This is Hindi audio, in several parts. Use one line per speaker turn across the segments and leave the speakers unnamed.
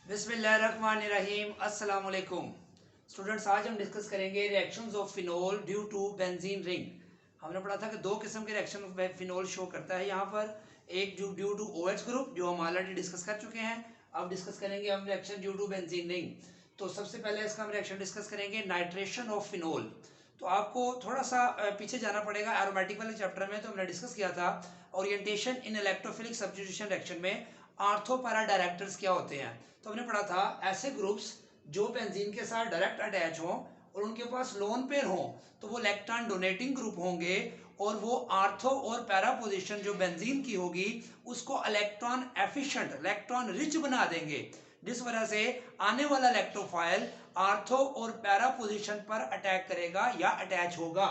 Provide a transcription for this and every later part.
बिस्मिल्लाहिर्रहमानिर्रहीम अस्सलाम वालेकुम स्टूडेंट्स। आज हम डिस्कस करेंगे reactions of phenol due to benzene ring. हमने पढ़ा था कि दो किस्म के रिएक्शन फिनोल शो करता है यहाँ पर। एक जो ड्यू टू OH ग्रुप जो हम ऑलरेडी डिस्कस कर चुके हैं। अब डिस्कस करेंगे हम reaction due to benzene ring. तो सबसे पहले इसका हम रिएक्शन डिस्कस करेंगे नाइट्रेशन ऑफ फिनोल। तो आपको थोड़ा सा पीछे जाना पड़ेगा। एरोमेटिक वाले चैप्टर में तो हमने डिस्कस किया था ओरिएंटेशन इन इलेक्ट्रोफिलिक सब्स्टिट्यूशन रिएक्शन में आर्थो पैरा डायरेक्टर्स क्या होते हैं। तो हमने पढ़ा था ऐसे ग्रुप्स जो बेंजीन के साथ डायरेक्ट अटैच हों और उनके पास लोन पेयर हों तो वो इलेक्ट्रॉन डोनेटिंग ग्रुप होंगे और वो आर्थो और पैरा पोजीशन जो बेंजीन की होगी उसको इलेक्ट्रॉन एफिशिएंट इलेक्ट्रॉन रिच बना देंगे, जिस वजह से आने वाला इलेक्ट्रोफाइल आर्थो और पैरा पोजीशन पर अटैक करेगा या अटैच होगा।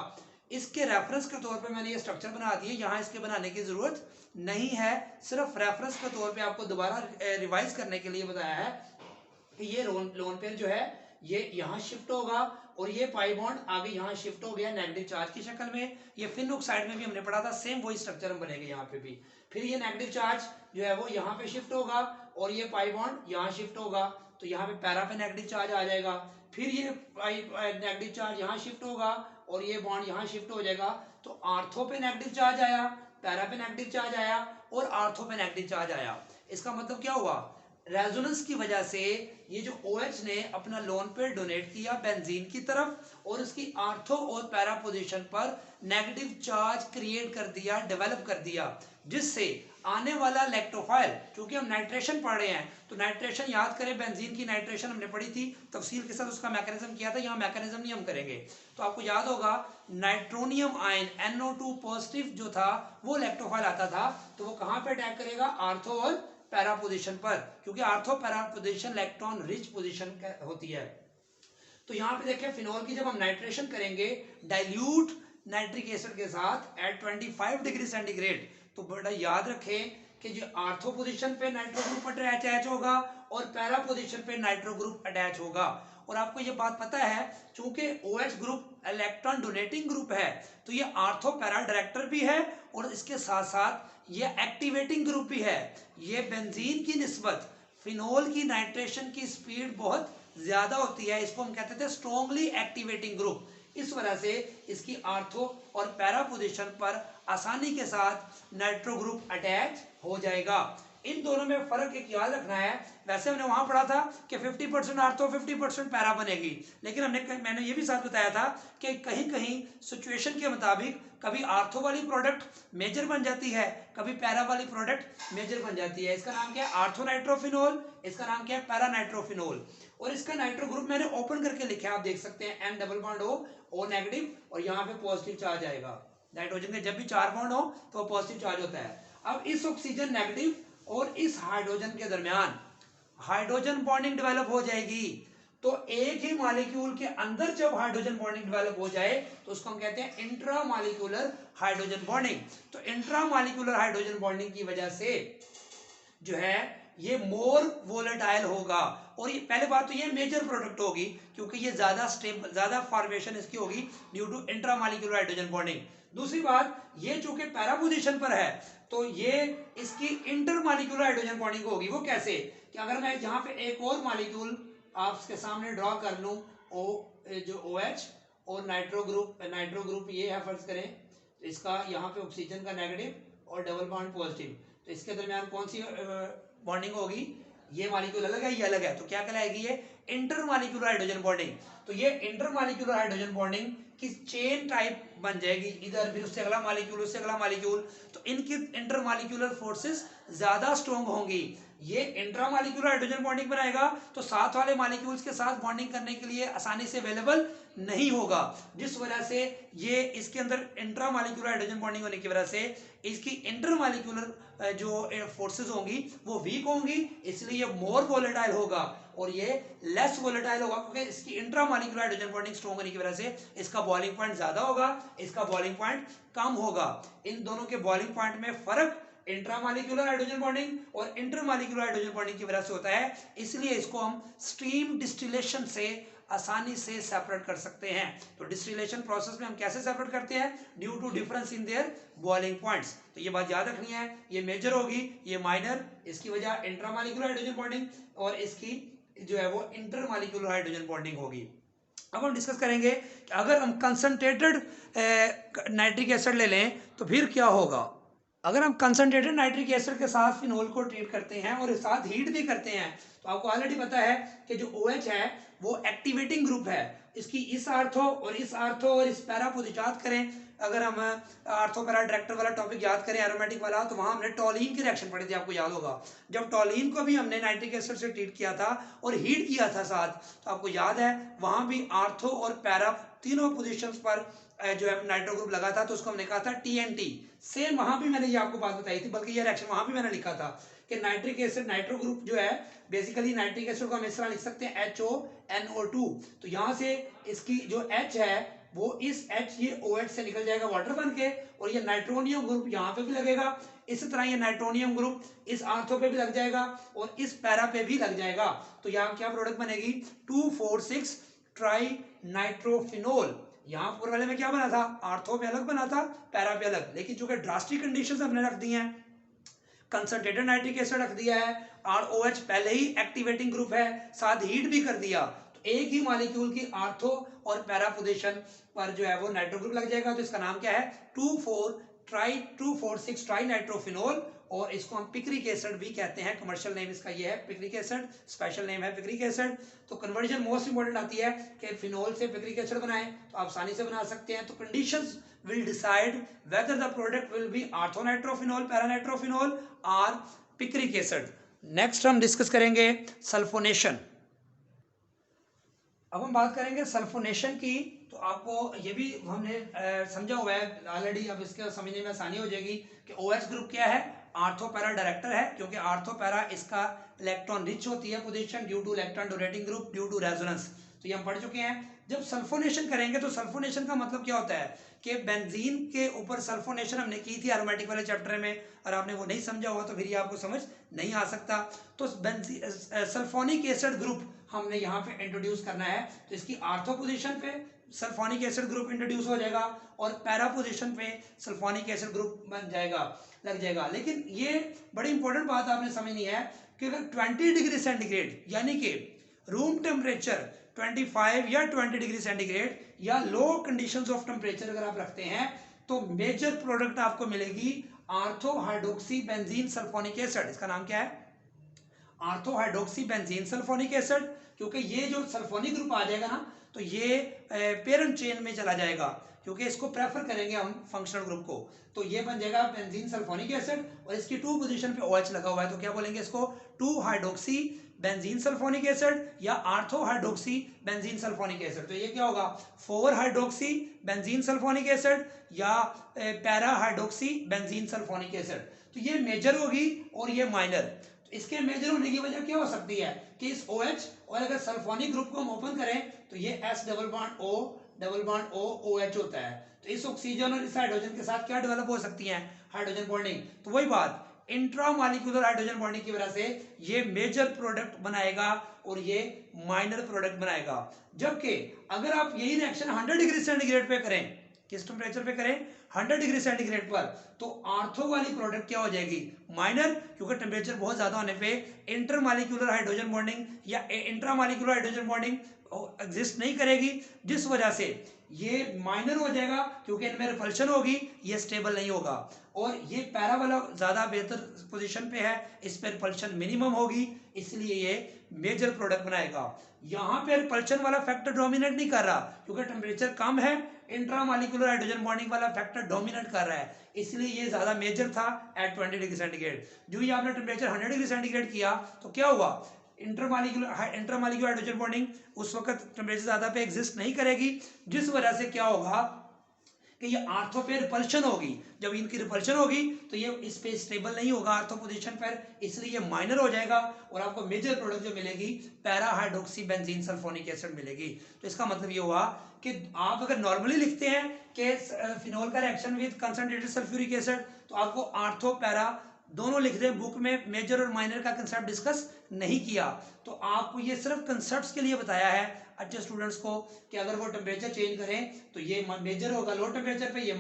इसके रेफरेंस के तौर पे मैंने ये स्ट्रक्चर बना दिए, यहाँ इसके बनाने की जरूरत नहीं है, सिर्फ रेफरेंस के तौर पे आपको दोबारा रिवाइज करने के लिए बताया है कि ये लोन पेयर जो है ये यहाँ शिफ्ट होगा और ये पाई बॉन्ड आगे यहाँ शिफ्ट हो गया नेगेटिव चार्ज की शक्ल में। ये फिन ऑक्साइड में भी हमने पढ़ा था, सेम वही स्ट्रक्चर हम बनेगा यहाँ पे भी। फिर ये नेगेटिव चार्ज जो है वो यहाँ पे शिफ्ट होगा और ये पाई बॉन्ड यहाँ शिफ्ट होगा तो यहाँ पे पैरा पे नेगेटिव चार्ज आ जाएगा। फिर ये नेगेटिव चार्ज यहाँ शिफ्ट होगा और ये बॉन्ड यहाँ शिफ्ट हो जाएगा तो आर्थो पे नेगेटिव चार्ज आया, पैरा पे नेगेटिव चार्ज आया और आर्थो पे नेगेटिव चार्ज आया। इसका मतलब क्या हुआ, रेजोनेंस की वजह से ये जो OH ने अपना लोन पेयर डोनेट किया बेंजीन की तरफ और उसकी आर्थो और पैरा पोजीशन पर नेगेटिव चार्ज क्रिएट कर दिया, डेवलप कर दिया, जिससे आने वाला इलेक्ट्रोफाइल, क्योंकि हम नाइट्रेशन पढ़ रहे हैं तो नाइट्रेशन याद करें, बेंजीन की नाइट्रेशन हमने पढ़ी थी तफसील के साथ, उसका मैकेनिज्म किया था, यहाँ मैकेनिज्म नहीं हम करेंगे। तो आपको याद होगा नाइट्रोनियम आयन NO2 पॉजिटिव जो था वो इलेक्ट्रोफाइल आता था तो वो कहाँ पे अटैक करेगा, आर्थो और पैरा पोजीशन पर, क्योंकि ortho para position electron rich position होती है। तो यहाँ पे देखें फिनोल की जब हम नाइट्रेशन करेंगे डाइल्यूट नाइट्रिक एसिड के साथ एट 25 डिग्री सेंटीग्रेड, तो बड़ा याद रखें कि जो आर्थो पोजीशन पे नाइट्रो ग्रुप अटैच होगा और पैरा पोजीशन पे नाइट्रो ग्रुप अटैच होगा। और आपको ये बात पता है चूंकि OH group electron donating group है तो ये आर्थो पैरा डायरेक्टर भी है और इसके साथ साथ ये एक्टिवेटिंग ग्रुप भी है। ये बेंजीन की निस्बत फिनोल की नाइट्रेशन की स्पीड बहुत ज्यादा होती है, इसको हम कहते थे स्ट्रॉन्गली एक्टिवेटिंग ग्रुप। इस वजह से इसकी आर्थो और पैरा पोजीशन पर आसानी के साथ नाइट्रो ग्रुप अटैच हो जाएगा। इन दोनों में फर्क एक याद रखना है, वैसे हमने वहां पढ़ा था कि 50% आर्थो 50% पैरा बनेगी, लेकिन मैंने ये भी साथ बताया था कि कहीं कहीं सिचुएशन के मुताबिक कभी आर्थो वाली प्रोडक्ट मेजर बन जाती है, कभी पैरा वाली प्रोडक्ट मेजर बन जाती है। इसका नाम क्या है, आर्थो नाइट्रोफिनोल, इसका नाम क्या है, पैरा नाइट्रोफिनोल। और इसका नाइट्रो ग्रुप मैंने ओपन करके लिखा है, आप देख सकते हैं N double bond O negative और यहाँ पे पॉजिटिव चार्ज आएगा। नाइट्रोजन के जब भी 4 बॉन्ड हो तो पॉजिटिव चार्ज होता है। अब इस ऑक्सीजन नेगेटिव और इस हाइड्रोजन के दरमियान हाइड्रोजन बॉन्डिंग डेवलप हो जाएगी। तो एक ही मॉलिक्यूल के अंदर जब हाइड्रोजन बॉन्डिंग डेवलप हो जाए तो उसको हम कहते हैं इंट्रा मॉलिक्यूलर हाइड्रोजन बॉन्डिंग। तो इंट्रा मॉलिक्यूलर हाइड्रोजन बॉन्डिंग की वजह से जो है ये मोर वोलेटाइल होगा। और ये पहले बात तो ये मेजर प्रोडक्ट होगी क्योंकि ये ज्यादा स्टेबल, ज्यादा फॉर्मेशन इसकी होगी due to intramolecular hydrogen bonding. दूसरी बात, ये चूंकि पैरा पोजीशन पर है तो ये इसकी इंटर मॉलिक्यूलर हाइड्रोजन बॉन्डिंग होगी। वो कैसे कि अगर मैं यहाँ पे एक और मॉलिक्यूल आपके सामने ड्रॉ कर लूं, जो OH और नाइट्रो ग्रुप ये है फर्ज करें, तो इसका यहाँ पे ऑक्सीजन का नेगेटिव और डबल बॉन्ड पॉजिटिव, तो इसके दरमियान कौन सी बॉन्डिंग होगी, ये मॉलिक्यूल अलग है, ये अलग है, तो क्या कहलाएगी, ये इंटर मॉलिक्यूलर हाइड्रोजन बॉन्डिंग। तो ये इंटर मॉलिक्यूलर हाइड्रोजन बॉन्डिंग की चेन टाइप बन जाएगी, इधर भी उससे अगला मॉलिक्यूल, उससे अगला मॉलिक्यूल, तो इनकी इंटर मॉलिक्यूलर फोर्सेस ज्यादा स्ट्रॉन्ग होंगी। ये इंट्रा मॉलिक्यूलर हाइड्रोजन बॉन्डिंग बनाएगा तो साथ वाले मॉलिक्यूल्स के साथ बॉन्डिंग करने के लिए आसानी से अवेलेबल नहीं होगा, जिस वजह से ये इसके अंदर इंट्रा मॉलिक्यूलर हाइड्रोजन बॉन्डिंग होने की वजह से इसकी इंटर मॉलिक्यूलर जो फोर्सेस होंगी वो वीक होंगी, इसलिए ये मोर वोलेटाइल होगा और ये लेस वोलेटाइल होगा क्योंकि इसकी intra molecular hydrogen bonding strong होने की वजह से इसका बॉइलिंग पॉइंट ज्यादा होगा, इसका बॉइलिंग पॉइंट कम होगा। इन दोनों के बॉइलिंग पॉइंट में फर्क इंट्रामॉलिक्यूलर हाइड्रोजन बॉन्डिंग और इंटरमॉलिक्यूलर हाइड्रोजन बॉन्डिंग की वजह से होता है, इसलिए इसको हम स्ट्रीम डिस्टिलेशन से आसानी से सेपरेट कर सकते हैं। तो डिस्टिलेशन प्रोसेस में हम कैसे सेपरेट करते हैं? Due to difference in their boiling points. तो ये बात याद रखनी है, ये मेजर होगी, ये माइनर, इसकी वजह इंट्रामॉलिक्यूलर हाइड्रोजन बॉन्डिंग और इसकी जो है वो इंटरमॉलिक्यूलर हाइड्रोजन बॉन्डिंग होगी। अब हम डिस्कस करेंगे कि अगर हम कंसंट्रेटेड नाइट्रिक एसिड ले लें तो फिर क्या होगा। अगर हम कंसंट्रेटेड नाइट्रिक एसिड के साथ फिनोल को ट्रीट करते हैं और साथ हीट भी करते हैं तो आपको ऑलरेडी पता है कि जो OH है वो एक्टिवेटिंग ग्रुप है। इसकी इस आर्थो और इस पैरा को याद करें। अगर हम आर्थो पैरा डायरेक्टर वाला टॉपिक याद करें एरोमेटिक वाला, तो वहां हमने टॉलीन की रिएक्शन पढ़ी थी, आपको याद होगा। जब टॉलीन को भी हमने नाइट्रिक एसिड से ट्रीट किया था और हीट किया था साथ, तो आपको याद है वहां भी आर्थो और पैरा तीनों पोजिशन पर जो है नाइट्रो ग्रुप लगा था, तो उसको हमने कहा था TNT। सेम वहां भी मैंने ये आपको बात बताई थी, बल्कि ये रिएक्शन वहां भी मैंने लिखा था कि नाइट्रिक एसिड नाइट्रो ग्रुप जो है, बेसिकली नाइट्रिक एसिड को हम इस तरह लिख सकते हैं HONO2। तो यहां से इसकी जो H है वो इस H ये OH से निकल जाएगा वाटर बन के, और ये नाइट्रोनियम ग्रुप यहाँ पे भी लगेगा। इसी तरह ये नाइट्रोनियम ग्रुप इस आर्थो पे भी लग जाएगा और इस पैरा पे भी लग जाएगा। तो यहाँ क्या प्रोडक्ट बनेगी? 2,4,6 ट्राई नाइट्रोफिनोल। यहाँ पूरे वाले में क्या बना था? आर्थो पे अलग बना था, पैरा पे अलग। लेकिन चूंकि ड्रास्टिक कंडीशंस हमने रख दी हैं, कंसंट्रेटेड नाइट्रिक एसिड रख दिया है और OH पहले ही एक्टिवेटिंग ग्रुप है, साथ हीट भी कर दिया, तो एक ही मॉलिक्यूल की आर्थो और पैरा पोजीशन पर जो है वो नाइट्रो ग्रुप लग जाएगा। तो इसका नाम क्या है? 2,4,6 ट्राई नाइट्रोफिनोल, और इसको हम पिक्रिक एसिड भी कहते हैं। कमर्शियल नेम इसका ये है पिक्रिक एसिड, स्पेशल नेम है पिक्रिक एसिड। तो कन्वर्जन मोस्ट इंपोर्टेंट आती है कि फिनोल से पिक्रिक एसिड बनाएं, तो आप आसानी से बना सकते हैं। तो conditions will decide whether the product will be orthonitrophenol, paranitrophenol or picric acid. Next हम डिस्कस करेंगे सल्फोनेशन। अब हम बात करेंगे सल्फोनेशन की। तो आपको ये भी हमने समझा हुआ है ऑलरेडी, अब इसके समझने में आसानी हो जाएगी कि OH ग्रुप क्या है? आर्थो पैरा डायरेक्टर है, क्योंकि आर्थो पैरा इसका इलेक्ट्रॉन रिच होती है position due to electron donating group due to resonance. तो ये हम पढ़ चुके हैं। जब सल्फोनेशन करेंगे तो सल्फोनेशन का मतलब क्या होता है कि बेंजीन के ऊपर सल्फोनेशन हमने की थी एरोमेटिक वाले चैप्टर में, और आपने वो नहीं समझा हुआ तो फिर ये आपको समझ नहीं आ सकता। तो सल्फोनिक एसिड ग्रुप हमने यहाँ पे इंट्रोड्यूस करना है। तो इसकी आर्थो पोजीशन पे सल्फोनिक एसिड ग्रुप इंट्रोड्यूस हो जाएगा और पैरा पोजीशन पे सल्फोनिक एसिड ग्रुप बन जाएगा, लग जाएगा। लेकिन ये बड़ी इंपॉर्टेंट बात आपने समझनी है कि अगर 20 डिग्री सेंटीग्रेड यानी कि रूम टेम्परेचर 25 या 20 डिग्री सेंटीग्रेड या लो कंडीशंस ऑफ टेम्परेचर अगर आप रखते हैं, तो मेजर प्रोडक्ट आपको मिलेगी ortho hydroxy benzene sulphonic acid. इसका नाम क्या है? Ortho hydroxy benzene sulphonic acid. क्योंकि ये जो सल्फोनिक ग्रुप आ जाएगा ना, तो ये पेरेंट चेन में चला जाएगा, क्योंकि इसको प्रेफर करेंगे हम फंक्शनल ग्रुप को। तो ये बन जाएगा बेंजीन सल्फोनिक एसिड, और इसकी 2 पोजीशन पे OH लगा हुआ है, तो क्या बोलेंगे इसको? 2 हाइड्रोक्सी बेंजीन सल्फोनिक एसिड या ortho hydroxy benzene sulphonic acid. तो ये क्या होगा? 4 हाइड्रोक्सी बेंजीन सल्फोनिक एसिड या para hydroxy benzene sulphonic acid. तो ये मेजर होगी और ये माइनर। तो इसके मेजर होने की वजह क्या हो सकती है कि इस OH, और अगर सल्फोनिक ग्रुप को हम ओपन करें तो ये S double bond O OH होता है। तो इस ऑक्सीजन और इस हाइड्रोजन के साथ क्या डेवलप हो सकती है? Hydrogen bonding. तो वही बात, इंट्रामॉलिक्यूलर हाइड्रोजन बॉन्डिंग की वजह से ये मेजर प्रोडक्ट बनाएगा और ये माइनर प्रोडक्ट बनाएगा। जबकि अगर आप यही रिएक्शन 100 डिग्री सेंटीग्रेड पे करें, किस टेम्परेचर पे करें? 100 डिग्री सेंटीग्रेड पर, तो आर्थो वाली प्रोडक्ट क्या हो जाएगी? माइनर, क्योंकि टेम्परेचर बहुत ज्यादा होने पे इंटरमॉलिक्यूलर हाइड्रोजन बॉन्डिंग या इंट्रामॉलिक्यूलर हाइड्रोजन बॉन्डिंग एग्जिस्ट नहीं करेगी, जिस वजह से ये माइनर हो जाएगा, क्योंकि इनमें रिपल्शन होगी, ये स्टेबल नहीं होगा। और ये पैरा वाला ज्यादा बेहतर पोजीशन पे है, इस पर रिपल्शन मिनिमम होगी, इसलिए ये मेजर प्रोडक्ट बनाएगा। यहाँ पे रिपल्शन वाला फैक्टर डोमिनेट नहीं कर रहा, क्योंकि टेम्परेचर कम है, इंट्रामॉलिक्यूलर हाइड्रोजन बॉन्डिंग वाला फैक्टर डोमिनेट कर रहा है, इसलिए ये ज्यादा मेजर था एट 20 डिग्री सेंटीग्रेड। जो ही आपने टेम्परेचर 100 डिग्री सेंटीग्रेड किया तो क्या हुआ? इंटरमॉलिक्यूलर हाइड्रोजन बॉन्डिंग उस वक्त टेम्परेचर ज्यादा पे एग्जिस्ट नहीं करेगी, जिस वजह से क्या होगा कि ये आर्थो पे रिपल्शन होगी। जब इनकी रिपल्शन होगी तो ये इस पे स्टेबल नहीं होगा आर्थो पोजीशन पर, इसलिए ये माइनर हो जाएगा और आपको मेजर प्रोडक्ट जो मिलेगी para hydroxy benzene sulphonic acid मिलेगी। तो इसका मतलब ये हुआ कि आप अगर नॉर्मली लिखते हैं कि फिनोल का reaction with concentrated sulphuric acid, तो आपको आर्थो पैरा दोनों लिख दें, बुक में मेजर और माइनर का कंसेप्ट डिस्कस नहीं किया। तो आपको ये सिर्फ कंसेप्ट्स के लिए बताया है, अच्छे स्टूडेंट्स को कि अगर वो टेम्परेचर चेंज करें तो ये मेजर होगा लो टेम्परेचर पे, ये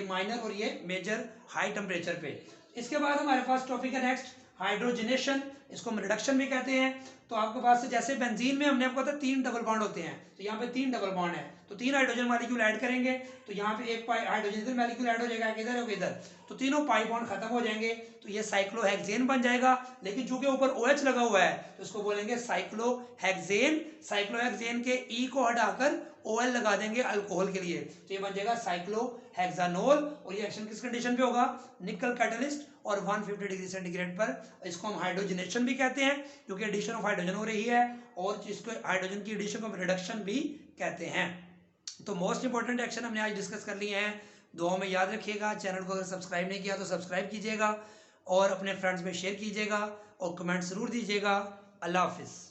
माइनर और ये मेजर हाई टेम्परेचर पे। इसके बाद हमारे पास टॉपिक है नेक्स्ट हाइड्रोजनेशन, इसको हम रिडक्शन भी कहते हैं। तो आपके पास जैसे बेंजीन में हमने आपको बताया 3 डबल बॉन्ड होते हैं, तो यहाँ पे 3 डबल बॉन्ड है, तो 3 हाइड्रोजन मॉलिक्यूल ऐड करेंगे तो यहाँ पे एक हाइड्रोजन इधर मॉलिक्यूल ऐड हो जाएगा, इधर और इधर, तो तीनों पाई बॉन्ड खत्म हो जाएंगे, तो ये साइक्लोहेक्सेन बन जाएगा। लेकिन चूंकि ऊपर OH लगा हुआ है तो इसको बोलेंगे साइक्लोहेक्सेन। साइक्लोहेक्सेन के ई को हटाकर OL लगा देंगे अल्कोहल के लिए, तो ये बन जाएगा साइक्लोहेक्सानोल। और ये एक्शन किस कंडीशन पे होगा, निकल कैटलिस्ट और 150 डिग्री सेंटीग्रेड पर। इसको हम हाइड्रोजनेशन भी कहते हैं क्योंकि एडिशन ऑफ हाइड्रोजन हो रही है, और इसको हाइड्रोजन की एडिशन को रिडक्शन भी कहते हैं। तो मोस्ट इंपॉर्टेंट एक्शन हमने आज डिस्कस कर लिए हैं, दुआओं में याद रखिएगा। चैनल को अगर सब्सक्राइब नहीं किया तो सब्सक्राइब कीजिएगा और अपने फ्रेंड्स में शेयर कीजिएगा और कमेंट जरूर दीजिएगा। अल्लाह हाफिज़।